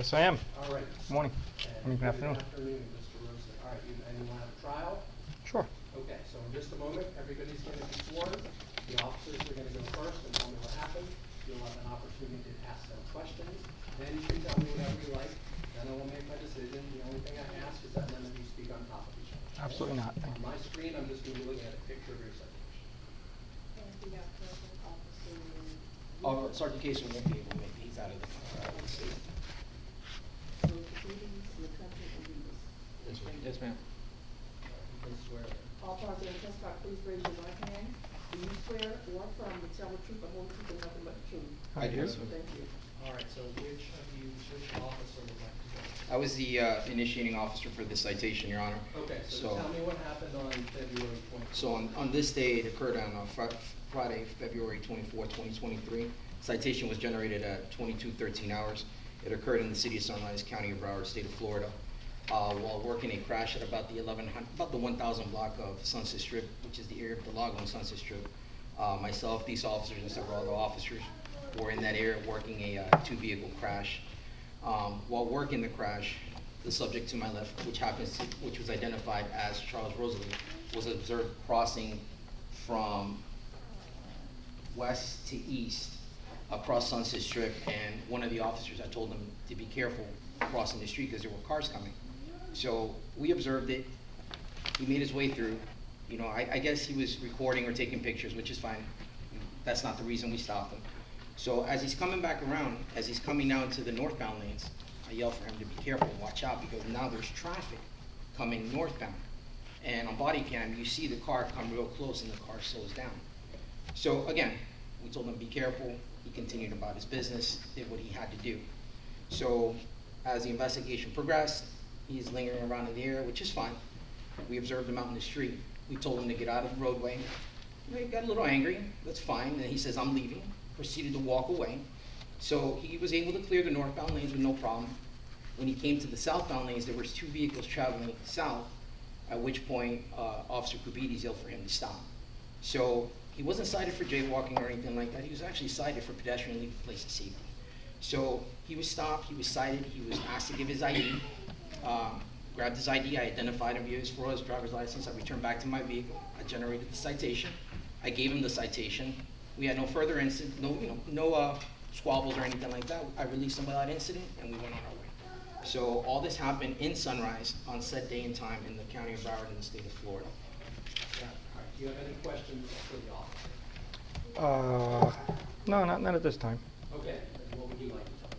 Yes, I am. All right. Good morning. Good afternoon. Good afternoon, Mr. Rosen. All right, and you want to have a trial? Sure. Okay, so in just a moment, everybody's going to be sworn. The officers are going to go first and tell me what happened. You'll have an opportunity to ask them questions. Then you can tell me whatever you like. Then I will make my decision. The only thing I ask is that none of you speak on top of each other. Okay? Absolutely not. Thank On my screen, I'm just going to be looking at a picture of your citation. Oh, Sergeant Casey won't be able to make it. He's out of the state. Yes, ma'am. You can swear. All parties in testify, please raise your right hand. Do you swear or affirm to tell the truth, the whole truth, and nothing but the truth? I do. Thank you. All right, so which officer would like to go? I was the initiating officer for this citation, Your Honor. Okay, so tell me what happened on February 24th. So on this day, it occurred on Friday, February 24, 2023. Citation was generated at 22:13 hours. It occurred in the city of Sunrise, County of Broward, state of Florida. While working a crash at about the 1,000 block of Sunset Strip, which is the area of the Lago and Sunset Strip. Myself, these officers, and several other officers were in that area working a two-vehicle crash. While working the crash, the subject to my left, which was identified as Charles Rosalie, was observed crossing from west to east across Sunset Strip, and one of the officers, I told him to be careful crossing the street because there were cars coming. So we observed it. He made his way through. You know, I guess he was recording or taking pictures, which is fine. That's not the reason we stopped him. So as he's coming back around, as he's coming now into the northbound lanes, I yell for him to be careful and watch out because now there's traffic coming northbound. And on body cam, you see the car come real close and the car slows down. So again, we told him to be careful. He continued about his business, did what he had to do. So as the investigation progressed, he's lingering around in the area, which is fine. We observed him out in the street. We told him to get out of the roadway. He got a little angry, that's fine. And he says, I'm leaving, proceeded to walk away. So he was able to clear the northbound lanes with no problem. When he came to the southbound lanes, there was two vehicles traveling south, at which point Officer Kubides yelled for him to stop. So he wasn't cited for jaywalking or anything like that. He was actually cited for pedestrian leaving place of safety. So he was stopped, he was cited, he was asked to give his ID. Grabbed his ID, I identified him via his driver's license. I returned back to my vehicle. I generated the citation. I gave him the citation. We had no further incident, no squabbles or anything like that. I released him without incident, and we went on our way. So all this happened in Sunrise on said day and time in the County of Broward in the state of Florida. Yeah. All right. Do you have any questions for the officer? No, not at this time. Okay. And what would you like to tell me?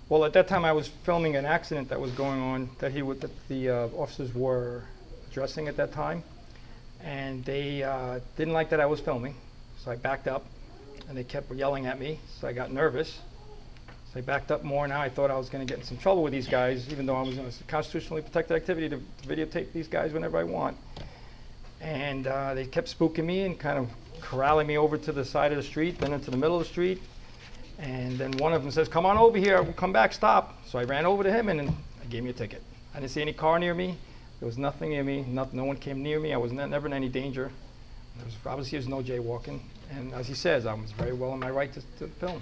Well, at that time I was filming an accident that was going on that the officers were addressing at that time, and they didn't like that I was filming, so I backed up, and they kept yelling at me, so I got nervous. So I backed up more. Now I thought I was going to get in some trouble with these guys, even though I was in a constitutionally protected activity to videotape these guys whenever I want. And they kept spooking me and kind of corralling me over to the side of the street, then into the middle of the street. And then one of them says, come on over here, we'll come back, stop. So I ran over to him and then he gave me a ticket. I didn't see any car near me. There was nothing near me. No one came near me. I was never in any danger. Obviously, there's no jaywalking. And as he says, I was very well in my right to film.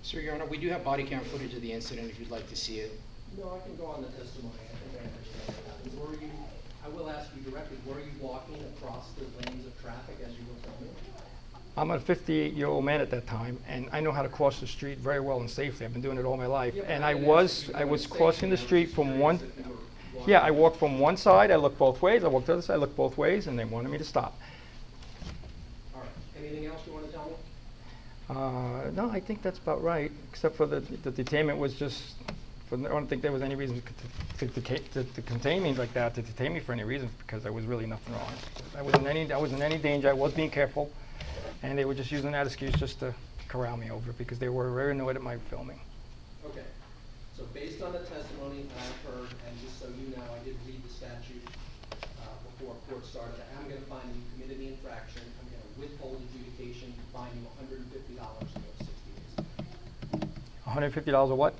Sir, Your Honor, we do have body cam footage of the incident if you'd like to see it. No, I can go on the testimony. I think I understand what happened. I will ask you directly, were you walking across the lanes of traffic as you were filming? I'm a 58-year-old man at that time, and I know how to cross the street very well and safely. I've been doing it all my life. Yeah, and I was crossing the street from one. Yeah, I walked from one side. I looked both ways. I walked to the other side. I looked both ways, and they wanted me to stop. All right. Anything else you want to tell me? No, I think that's about right. Except for the detainment was just. I don't think there was any reason to contain me like that. To detain me for any reason, because there was really nothing wrong. I wasn't in any danger. I was being careful. And they were just using that excuse just to corral me over because they were very annoyed at my filming. Okay. So based on the testimony I've heard, and just so you know, I did read the statute before court started. I'm going to find you committed the infraction. I'm going to withhold adjudication, fine you $150 and go 60 days. $150 or what?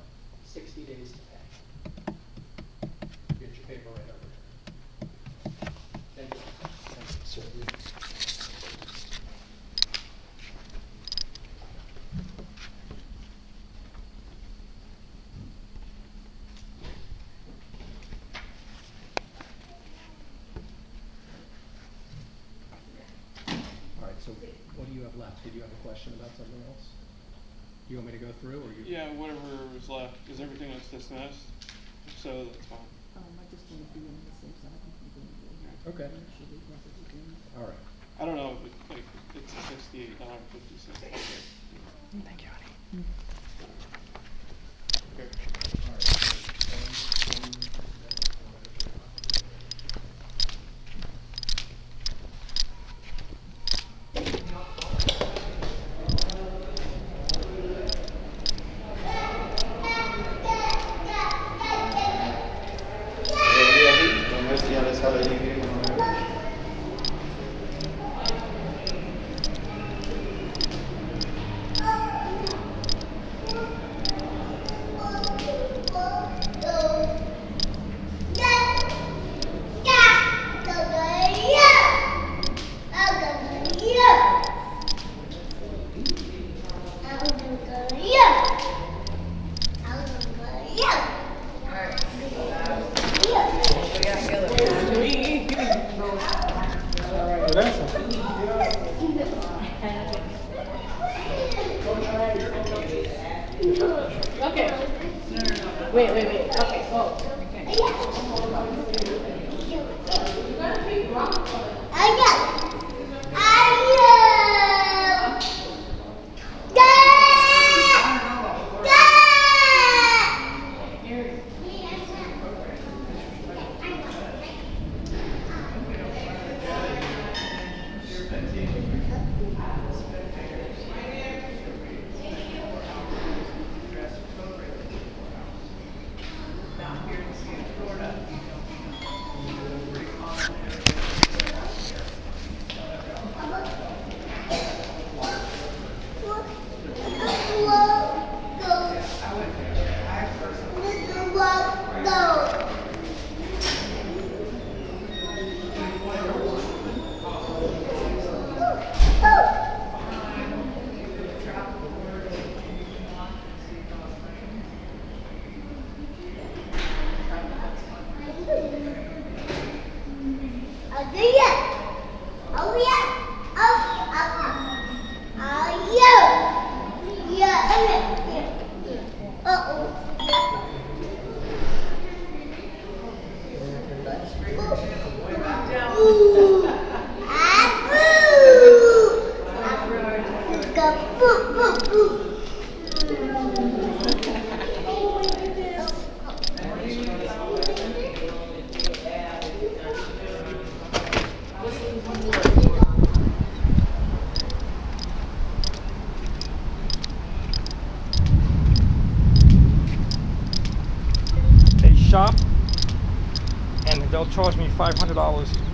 60 days to pay. Get your paper right over there. Thank you. Sir. left. Did you have a question about something else? You want me to go through, or you? Yeah, whatever was left, is everything that's dismissed? If so, that's fine. I just want to be on the safe side. Okay. All right. I don't know if it's like, it's a 68, not a 56. Thank you, honey. Okay. They shop and they'll charge me $500